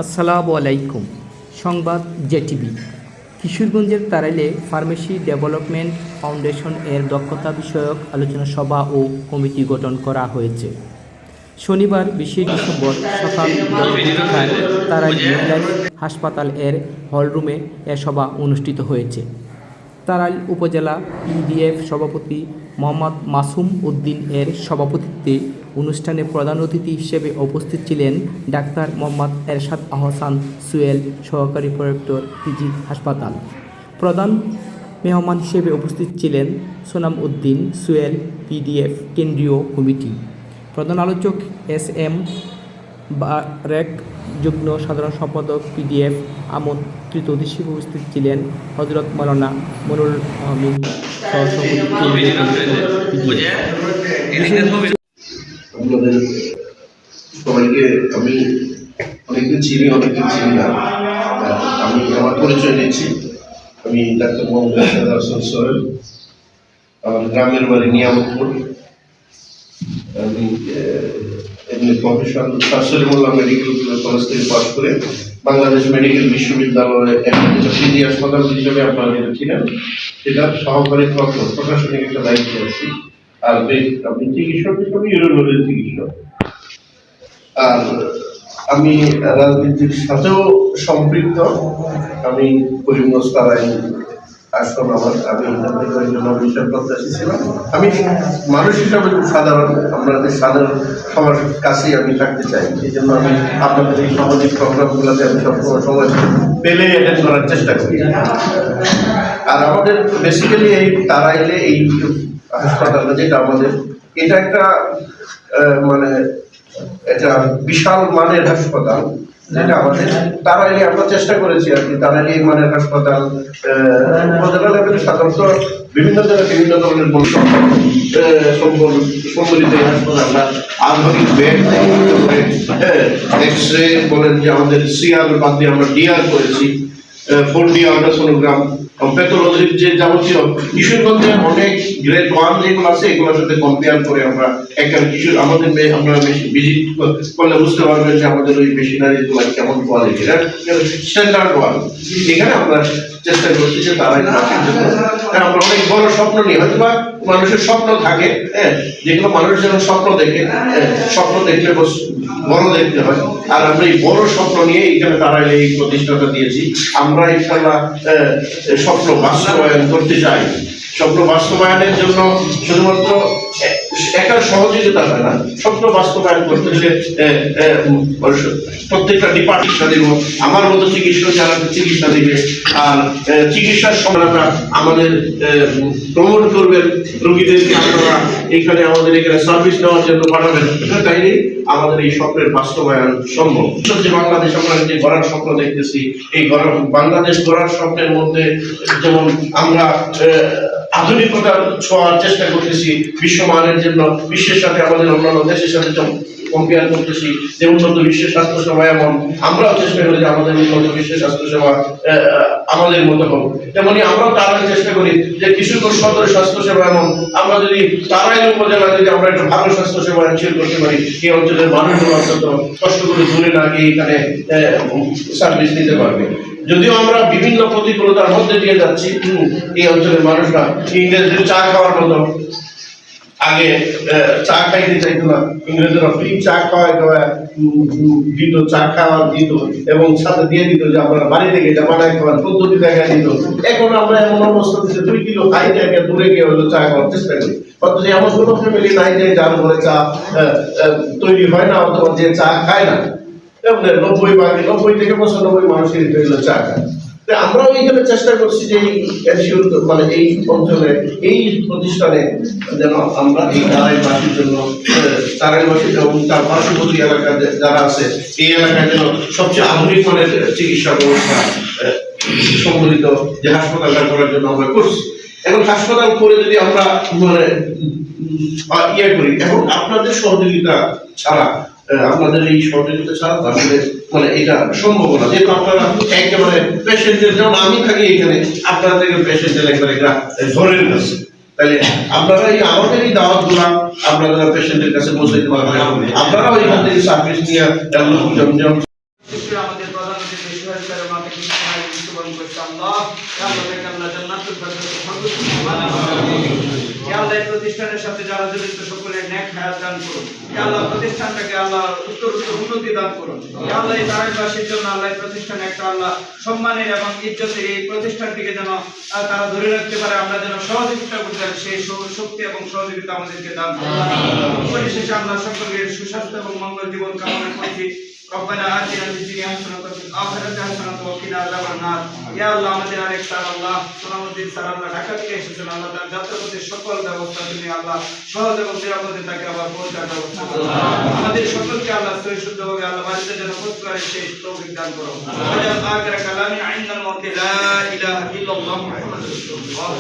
আসসালামু আলাইকুম। সংবাদ জেটিভি। কিশোরগঞ্জের তারাইলে ফার্মেসি ডেভেলপমেন্ট ফাউন্ডেশন এর দক্ষতা বিষয়ক আলোচনা সভা ও কমিটি গঠন করা হয়েছে। শনিবার 20 ডিসেম্বর সকাল 10টায় তারাইল মহিলা হাসপাতাল এর হলরুমে এ সভা অনুষ্ঠিত হয়েছে। তারাইল উপজেলা পিডিএফ সভাপতি মোহাম্মদ মাসুম উদ্দিন এর সভাপতিত্বে অনুষ্ঠানে প্রধান অতিথি হিসেবে উপস্থিত ছিলেন ডাক্তার মোহাম্মদ এরশাদ আহসান সুয়েল, সহকারী প্রক্টর, পিজি হাসপাতাল। প্রধান মেহমান হিসেবে উপস্থিত ছিলেন সোনাম উদ্দিন সুয়েল, পিডিএফ কেন্দ্রীয় কমিটি। প্রধান আলোচক SM বারেক, যুগ্ম সাধারণ সম্পাদক, পিডিএফ। আমন্ত্রিত অতিথি হিসেবে উপস্থিত ছিলেন হযরত মাওলানা মনিরুল আমিন, আপনাদের সবাইকে আমি অনেকদিন চিনি না। আমি আমার পরিচয় দিচ্ছি। আমি ডাক্তার মোহাম্মদ এরশাদ আহসান সোহেল। আমার গ্রামের বাড়ি নিয়ামতপুর। আমি এমনি প্রফেশন শাহ-সলিমুল্লাহ মেডিকেল কলেজ থেকে পাস করে বাংলাদেশ মেডিকেল বিশ্ববিদ্যালয়ে পিজি হাসপাতাল হিসেবে আপনারা যেটা ছিলেন সেটার সহকারী প্রশাসনিক একটা দায়িত্ব আছি। আর আপনি চিকিৎসক হিসেবে ইউরোলজির চিকিৎসক। আর আমি রাজনীতির সাথেও সম্পৃক্ত। আমি করিমগঞ্জ তারাইল আসন আমি জনবিষয় প্রত্যাশী ছিলাম। আমি মানুষ হিসাবে খুব সাধারণ, আপনাদের সাধারণ সবার কাছেই আমি থাকতে চাই। এই জন্য আমি আপনাদের এই সামাজিক প্রোগ্রামগুলোতে আমি সবসময় সময় পেলে অ্যাটেন্ড করার চেষ্টা করি। আর আমাদের বেসিক্যালি এই তারাইলে এই হাসপাতালটা যেটা আমাদের, এটা একটা মানে এটা বিশাল মানের হাসপাতাল, যেটা আমাদের তারাইলে আমরা চেষ্টা করেছি আর কি। তারাইলে এই মানের হাসপাতাল উপজেলা লেভেলে সাধারণত বিভিন্ন জায়গায় বিভিন্ন ধরনের সম্বলিত হাসপাতালটা আধুনিক বেড এক্স-রে বলেন, যে আমাদের সিআর বাদ দিয়ে আমরা ডিআর করেছি, 4D আল্ট্রাসোনোগ্রাম, প্যাথোলজির যে যাবতীয় কিশোরগঞ্জে অনেক গ্রেড 1 যেগুলো আছে এগুলোর সাথে কম্পেয়ার করে আমরা একটা কিশোর আমাদের আপনারা ভিজিট করলে বুঝতে পারবেন যে আমাদের ওই মেশিনারি গুলো কেমন কোয়ালিটি, স্ট্যান্ডার্ড ওয়ান। এখানে আমরা চেষ্টা করছি যে তারাই আমরা অনেক বড় স্বপ্ন নিয়ে, হয়তো বা মানুষের স্বপ্ন থাকে, যেগুলো মানুষ যেন স্বপ্ন দেখে, স্বপ্ন দেখলে বড় দেখতে হয়। আর আমরা এই বড় স্বপ্ন নিয়ে এখানে তারাইলে এই প্রতিষ্ঠাটা দিয়েছি। আমরা ইনশাআল্লাহ স্বপ্ন বাস্তবায়ন করতে চাই। স্বপ্ন বাস্তবায়নের জন্য শুধুমাত্র একটা সহযোগিতা হয় না, স্বপ্ন বাস্তবায়ন করতে হলে প্রত্যেকটা ডিপার্টমেন্ট দিব, আমার মতো চিকিৎসক যারা চিকিৎসা দিবে, আর চিকিৎসার সময়টা আমাদের প্রমোট করবেন, রোগীদেরকে আপনারা এখানে আমাদের এখানে সার্ভিস নেওয়ার জন্য পাঠাবেন। তাইলে আমাদের এই স্বপ্নের বাস্তবায়ন সম্ভব। যে বাংলাদেশ আমরা যে গড়ার স্বপ্ন দেখতেছি, এই বাংলাদেশ গড়ার স্বপ্নের মধ্যে যেমন আমরা আধুনিকতার ছোঁয়ার চেষ্টা করতেছি, বিশ্বমানের জন্য বিশ্বের সাথে আমাদের অন্যান্য দেশের সাথে কম্পেয়ার করতেছি, যে উন্নত বিশ্ব স্বাস্থ্য সেবা এমন আমরাও চেষ্টা করি যে আমাদের উন্নত বিশ্ব স্বাস্থ্য সেবা আমাদের মতো হোক। তেমনি আমরাও তারাই চেষ্টা করি যে কিশোরগঞ্জ সদর স্বাস্থ্য সেবা এমন, আমরা যদি তারাই উপজেলা যদি আমরা একটু ভালো স্বাস্থ্য সেবা এনশিওর করতে পারি, এই অঞ্চলের মানুষগুলো অন্তত কষ্ট করে দূরে না গিয়ে এখানে সার্ভিস নিতে পারবে। যদিও আমরা বিভিন্ন প্রতিকূলতার মধ্যে দিয়ে যাচ্ছি, এই অঞ্চলের মানুষরা ইংরেজদের চা খাওয়ার মতো আগে চা খাইতে চাইতো না, ইংরেজরা ফ্রি চা দিত, চা খাওয়া দিত এবং সাথে দিয়ে দিত যে আপনারা বাড়ি থেকে এটা বানায় খাওয়ার পদ্ধতি দেখায় দিত। এখন আমরা এমন অবস্থা দিতে 2 কিলো হাই জায়গায় দূরে গিয়ে হলো চা খাওয়ার চেষ্টা করি। অথচ এমন কোনো ফ্যামিলি নাই যে যার ঘরে চা তৈরি হয় না অথবা যে চা খায় না। 90 থেকে 95 মানুষের চা খায়। আমরাও এইখানে চেষ্টা করছি যে মানে এই অঞ্চলে এই প্রতিষ্ঠানে যেন আমরা এই তারাইলবাসীর জন্য, তারাইলবাসী এবং তার পার্শ্ববর্তী এলাকা যারা আছে এই এলাকায় যেন সবচেয়ে আধুনিক মানের চিকিৎসা ব্যবস্থা সম্বলিত যে হাসপাতালটা করার জন্য আমরা করছি। এখন হাসপাতাল করে যদি আমরা মানে করি, এখন আপনাদের সহযোগিতা ছাড়া, আপনাদের এই সহযোগিতা ছাড়া আসলে মানে এটা সম্ভব না। যেহেতু আপনারা একেবারে পেশেন্টের, যেমন আমি থাকি এখানে, আপনারা থেকে পেশেন্টের একবারে ধরে নিচ্ছে, তাহলে আপনারা এই আমাদের এই দাওয়াতগুলা আপনারা পেশেন্টের কাছে পৌঁছাইতে পারবেন, আপনারাও এখান থেকে সার্ভিস নিয়ে আমাদের প্রতিষ্ঠানের সাথে যারা জড়িত সকলের নেক হায়াত দান করুন। ইয়া আল্লাহ প্রতিষ্ঠানটাকে আল্লাহ উত্তর উন্নতি দান করুন। ইয়া আল্লাহ এই তারাইবাসীর জন্য আল্লাহ এই প্রতিষ্ঠানে একটা আল্লাহ সম্মানের এবং ইজ্জতের এই প্রতিষ্ঠানটিকে যেন তারা ধরে রাখতে পারে, আমরা যেন সহযোগিতা করতে পারি, সেই শক্তি এবং সহযোগিতা আমাদেরকে দান করুন। পরিশেষে আমরা সকলের সুস্বাস্থ্য এবং মঙ্গল জীবন কামনা করছি। ربنا آتنا في الدنيا حسنة وفي الآخرة حسنة وقنا عذاب النار। ইয়া আল্লাহ আমাদের আরেক স্যার আল্লাহ সোনামুদ্দিন স্যার আল্লাহ ঢাকা থেকে এসেছেন, আল্লাহ তার যাত্রাপথের সকল ব্যবস্থা তুমি আল্লাহ সহজ এবং নিরাপদে তাকে আবার পৌঁছার ব্যবস্থা করো। আমাদের সকলকে আল্লাহ সহি শুদ্ধভাবে আল্লাহ বাড়িতে যেন পৌঁছতে পারে সেই তৌফিক দান করো। ওয়াজাল আখির কালামি ইনদাল মাউত লা ইলাহা ইল্লাল্লাহ মুহাম্মাদুর রাসূলুল্লাহ।